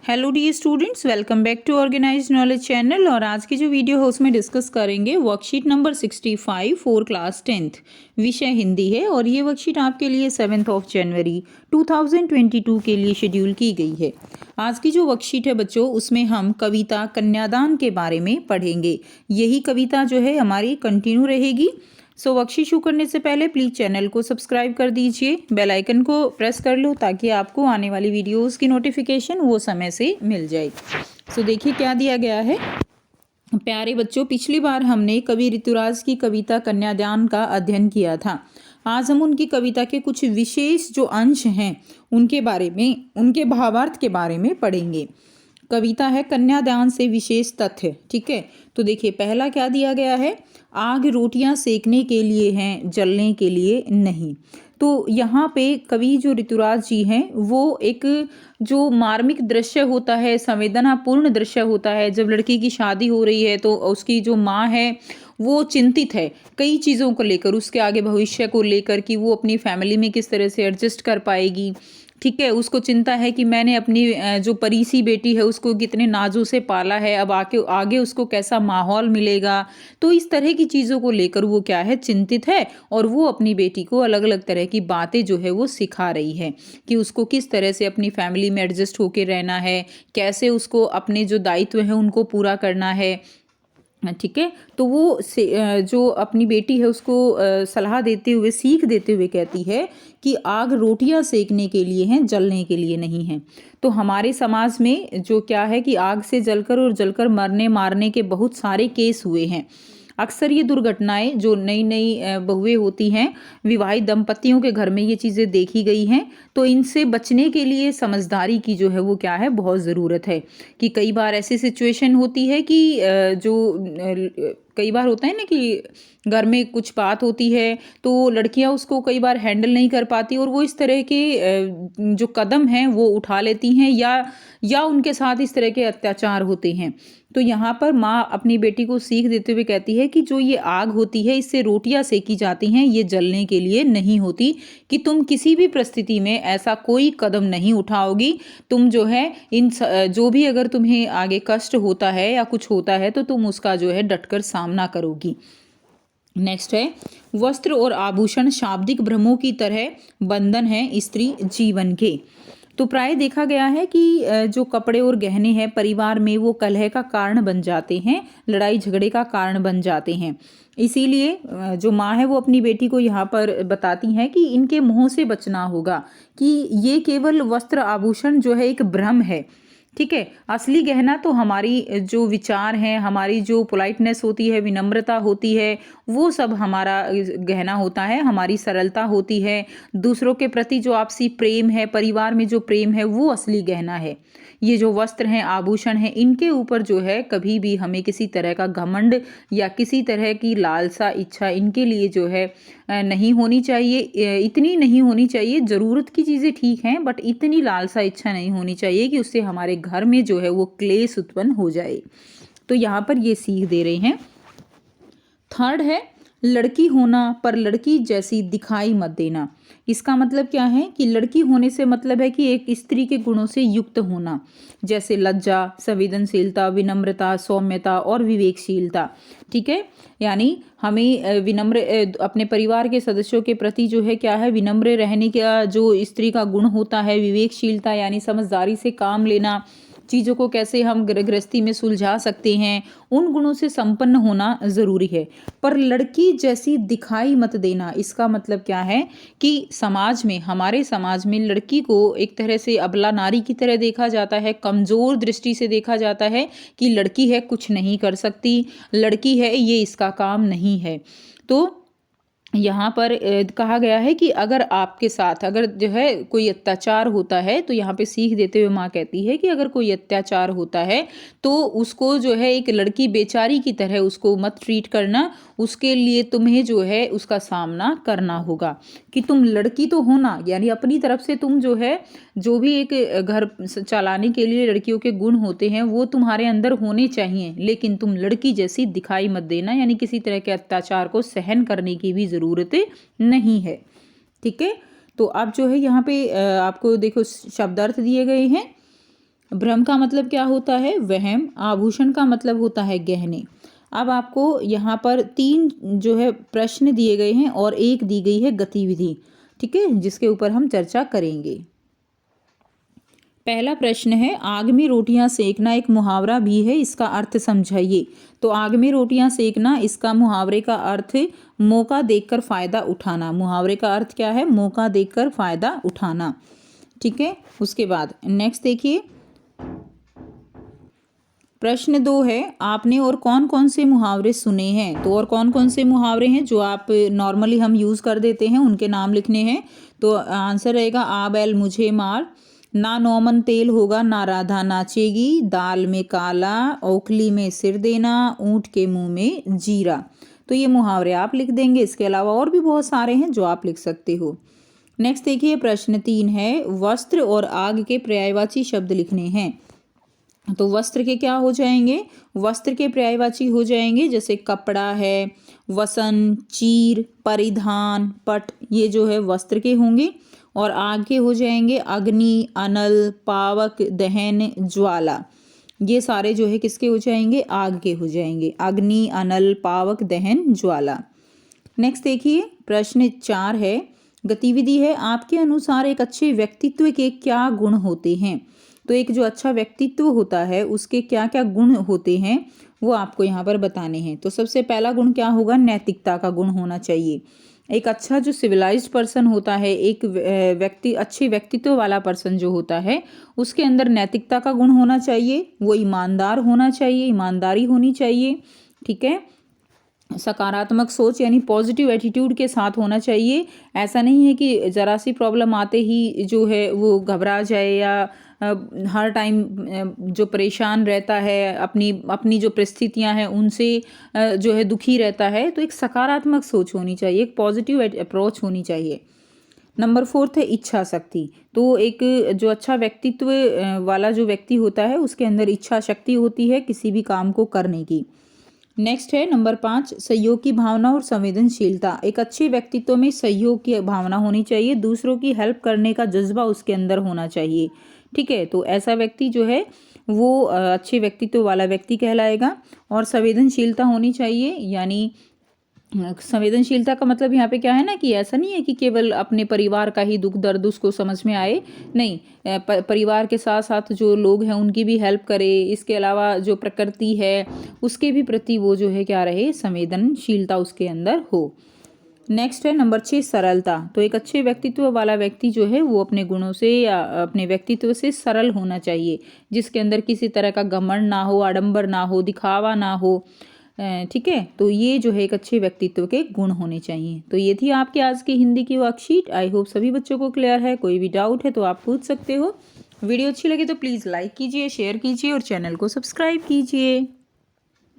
Hello dear students, welcome back to organised knowledge channel. और आज की जो वीडियो है उसमें डिस्कस करेंगे worksheet number 65 for class 10th। विषय हिंदी है और ये वर्कशीट आपके लिए 7 जनवरी 2022 के लिए शेड्यूल की गई है। आज की जो वर्कशीट है बच्चों, उसमें हम कविता कन्यादान के बारे में पढ़ेंगे। यही कविता जो है हमारी कंटिन्यू रहेगी। सो वर्कशीट शुरू करने से पहले प्लीज़ चैनल को सब्सक्राइब कर दीजिए, बेल आइकन को प्रेस कर लो ताकि आपको आने वाली वीडियोस की नोटिफिकेशन वो समय से मिल जाए। सो देखिए क्या दिया गया है। प्यारे बच्चों, पिछली बार हमने कवि ऋतुराज की कविता कन्यादान का अध्ययन किया था। आज हम उनकी कविता के कुछ विशेष जो अंश हैं उनके बारे में, उनके भावार्थ के बारे में पढ़ेंगे। कविता है कन्यादान से विशेष तथ्य। ठीक है, तो देखिए पहला क्या दिया गया है, आग रोटियां सेकने के लिए हैं, जलने के लिए नहीं। तो यहाँ पे कवि जो ऋतुराज जी हैं वो एक जो मार्मिक दृश्य होता है, संवेदनापूर्ण दृश्य होता है। जब लड़की की शादी हो रही है तो उसकी जो माँ है वो चिंतित है कई चीज़ों को लेकर, उसके आगे भविष्य को लेकर कि वो अपनी फैमिली में किस तरह से एडजस्ट कर पाएगी। ठीक है, उसको चिंता है कि मैंने अपनी जो परी सी बेटी है उसको कितने नाजों से पाला है, अब आके आगे उसको कैसा माहौल मिलेगा। तो इस तरह की चीज़ों को लेकर वो क्या है, चिंतित है। और वो अपनी बेटी को अलग अलग तरह की बातें जो है वो सिखा रही है कि उसको किस तरह से अपनी फैमिली में एडजस्ट होकर रहना है, कैसे उसको अपने जो दायित्व हैं उनको पूरा करना है। ठीक है, तो वो जो अपनी बेटी है उसको सलाह देते हुए, सीख देते हुए कहती है कि आग रोटियां सेकने के लिए हैं, जलने के लिए नहीं है। तो हमारे समाज में जो क्या है कि आग से जलकर और जलकर मरने मारने के बहुत सारे केस हुए हैं। अक्सर ये दुर्घटनाएं जो नई नई बहुएं होती हैं, विवाहित दंपतियों के घर में ये चीज़ें देखी गई हैं। तो इनसे बचने के लिए समझदारी की जो है वो क्या है, बहुत ज़रूरत है। कि कई बार ऐसी सिचुएशन होती है कि कई बार होता है ना कि घर में कुछ बात होती है तो लड़कियां उसको कई बार हैंडल नहीं कर पाती और वो इस तरह के जो कदम हैं वो उठा लेती हैं, या उनके साथ इस तरह के अत्याचार होते हैं। तो यहाँ पर माँ अपनी बेटी को सीख देते हुए कहती है कि जो ये आग होती है इससे रोटियां सेकी जाती हैं, ये जलने के लिए नहीं होती। कि तुम किसी भी परिस्थिति में ऐसा कोई कदम नहीं उठाओगी। तुम जो है जो भी अगर तुम्हें आगे कष्ट होता है या कुछ होता है तो तुम उसका जो है डटकर सामना करोगी। नेक्स्ट है, वस्त्र और आभूषण शाब्दिक भ्रमों की तरह बंधन है स्त्री जीवन के। तो प्राय देखा गया है कि जो कपड़े और गहने हैं परिवार में वो कलह का कारण बन जाते हैं, लड़ाई झगड़े का कारण बन जाते हैं। इसीलिए जो माँ है वो अपनी बेटी को यहाँ पर बताती हैं कि इनके मोह से बचना होगा, कि ये केवल वस्त्र आभूषण जो है एक भ्रम है। ठीक है, असली गहना तो हमारी जो विचार हैं, हमारी जो पोलाइटनेस होती है, विनम्रता होती है, वो सब हमारा गहना होता है, हमारी सरलता होती है। दूसरों के प्रति जो आपसी प्रेम है, परिवार में जो प्रेम है, वो असली गहना है। ये जो वस्त्र हैं, आभूषण हैं, इनके ऊपर जो है कभी भी हमें किसी तरह का घमंड या किसी तरह की लालसा, इच्छा इनके लिए जो है नहीं होनी चाहिए। इतनी नहीं होनी चाहिए, ज़रूरत की चीज़ें ठीक हैं बट इतनी लालसा इच्छा नहीं होनी चाहिए कि उससे हमारे घर में जो है वो क्लेश उत्पन्न हो जाए। तो यहाँ पर ये सीख दे रहे हैं। थर्ड है, लड़की होना पर लड़की जैसी दिखाई मत देना। इसका मतलब क्या है कि लड़की होने से मतलब है कि एक स्त्री के गुणों से युक्त होना, जैसे लज्जा, संवेदनशीलता, विनम्रता, सौम्यता और विवेकशीलता। ठीक है, यानी हमें विनम्र अपने परिवार के सदस्यों के प्रति जो है क्या है, विनम्र रहने का जो स्त्री का गुण होता है, विवेकशीलता यानी समझदारी से काम लेना, चीज़ों को कैसे हम गृहस्थी में सुलझा सकते हैं, उन गुणों से संपन्न होना ज़रूरी है। पर लड़की जैसी दिखाई मत देना, इसका मतलब क्या है कि समाज में, हमारे समाज में लड़की को एक तरह से अबला नारी की तरह देखा जाता है, कमज़ोर दृष्टि से देखा जाता है कि लड़की है कुछ नहीं कर सकती, लड़की है ये इसका काम नहीं है। तो यहाँ पर कहा गया है कि अगर आपके साथ अगर जो है कोई अत्याचार होता है तो यहाँ पे सीख देते हुए माँ कहती है कि अगर कोई अत्याचार होता है तो उसको जो है एक लड़की बेचारी की तरह उसको मत ट्रीट करना, उसके लिए तुम्हें जो है उसका सामना करना होगा। कि तुम लड़की तो होना, यानी अपनी तरफ से तुम जो है जो भी एक घर चलाने के लिए लड़कियों के गुण होते हैं वो तुम्हारे अंदर होने चाहिए, लेकिन तुम लड़की जैसी दिखाई मत देना, यानी किसी तरह के अत्याचार को सहन करने की भी ज़रूरत नहीं है। ठीक है, तो अब जो है यहाँ पे आपको देखो शब्दार्थ दिए गए हैं। भ्रम का मतलब क्या होता है? वहम। आभूषण का मतलब होता है गहने। अब आपको यहाँ पर 3 जो है प्रश्न दिए गए हैं और एक दी गई है गतिविधि, ठीक है, जिसके ऊपर हम चर्चा करेंगे। पहला प्रश्न है, आग में रोटियां सेकना एक मुहावरा भी है, इसका अर्थ समझाइए। तो आग में रोटियां सेकना, इसका मुहावरे का अर्थ मौका देखकर फायदा उठाना। मुहावरे का अर्थ क्या है? मौका देखकर फायदा उठाना, ठीक है। उसके बाद नेक्स्ट देखिए, प्रश्न 2 है, आपने और कौन कौन से मुहावरे सुने हैं? तो और कौन कौन से मुहावरे हैं जो आप नॉर्मली हम यूज़ कर देते हैं, उनके नाम लिखने हैं। तो आंसर रहेगा, आ बैल मुझे मार, ना नौमन तेल होगा ना राधा नाचेगी, दाल में काला, ओखली में सिर देना, ऊँट के मुंह में जीरा। तो ये मुहावरे आप लिख देंगे। इसके अलावा और भी बहुत सारे हैं जो आप लिख सकते हो। नेक्स्ट देखिए, प्रश्न 3 है, वस्त्र और आग के पर्यायवाची शब्द लिखने हैं। तो वस्त्र के क्या हो जाएंगे? वस्त्र के पर्यायवाची हो जाएंगे जैसे कपड़ा है, वसन, चीर, परिधान, पट, ये जो है वस्त्र के होंगे। और आग के हो जाएंगे अग्नि, अनल, पावक, दहन, ज्वाला। ये सारे जो है किसके हो जाएंगे? आग के हो जाएंगे। अग्नि, अनल, पावक, दहन, ज्वाला। नेक्स्ट देखिए, प्रश्न 4 है, गतिविधि है, आपके अनुसार एक अच्छे व्यक्तित्व के क्या गुण होते हैं? तो एक जो अच्छा व्यक्तित्व होता है उसके क्या क्या गुण होते हैं वो आपको यहाँ पर बताने हैं। तो सबसे पहला गुण क्या होगा? नैतिकता का गुण होना चाहिए। एक अच्छा जो सिविलाइज्ड पर्सन होता है, एक व्यक्ति, अच्छे व्यक्तित्व वाला पर्सन जो होता है, उसके अंदर नैतिकता का गुण होना चाहिए। वो ईमानदार होना चाहिए, ईमानदारी होनी चाहिए, ठीक है। सकारात्मक सोच यानी पॉजिटिव एटीट्यूड के साथ होना चाहिए। ऐसा नहीं है कि ज़रा सी प्रॉब्लम आते ही जो है वो घबरा जाए या हर टाइम जो परेशान रहता है, अपनी अपनी जो परिस्थितियां हैं उनसे जो है दुखी रहता है। तो एक सकारात्मक सोच होनी चाहिए, एक पॉजिटिव अप्रोच होनी चाहिए। नंबर 4 है इच्छा शक्ति। तो एक जो अच्छा व्यक्तित्व वाला जो व्यक्ति होता है उसके अंदर इच्छा शक्ति होती है किसी भी काम को करने की। नेक्स्ट है नंबर 5, सहयोग की भावना और संवेदनशीलता। एक अच्छे व्यक्तित्व में सहयोग की भावना होनी चाहिए, दूसरों की हेल्प करने का जज्बा उसके अंदर होना चाहिए, ठीक है। तो ऐसा व्यक्ति जो है वो अच्छे व्यक्तित्व वाला व्यक्ति कहलाएगा। और संवेदनशीलता होनी चाहिए, यानी संवेदनशीलता का मतलब यहाँ पे क्या है ना कि ऐसा नहीं है कि केवल अपने परिवार का ही दुख दर्द उसको समझ में आए, नहीं, परिवार के साथ साथ जो लोग हैं उनकी भी हेल्प करे। इसके अलावा जो प्रकृति है उसके भी प्रति वो जो है क्या रहे, संवेदनशीलता उसके अंदर हो। नेक्स्ट है नंबर 6, सरलता। तो एक अच्छे व्यक्तित्व वाला व्यक्ति जो है वो अपने गुणों से या अपने व्यक्तित्व से सरल होना चाहिए, जिसके अंदर किसी तरह का घमंड ना हो, आडंबर ना हो, दिखावा ना हो, ठीक है। तो ये जो है एक अच्छे व्यक्तित्व के गुण होने चाहिए। तो ये थी आपके आज की हिंदी की वर्कशीट। आई होप सभी बच्चों को क्लियर है। कोई भी डाउट है तो आप पूछ सकते हो। वीडियो अच्छी लगी तो प्लीज़ लाइक कीजिए, शेयर कीजिए और चैनल को सब्सक्राइब कीजिए।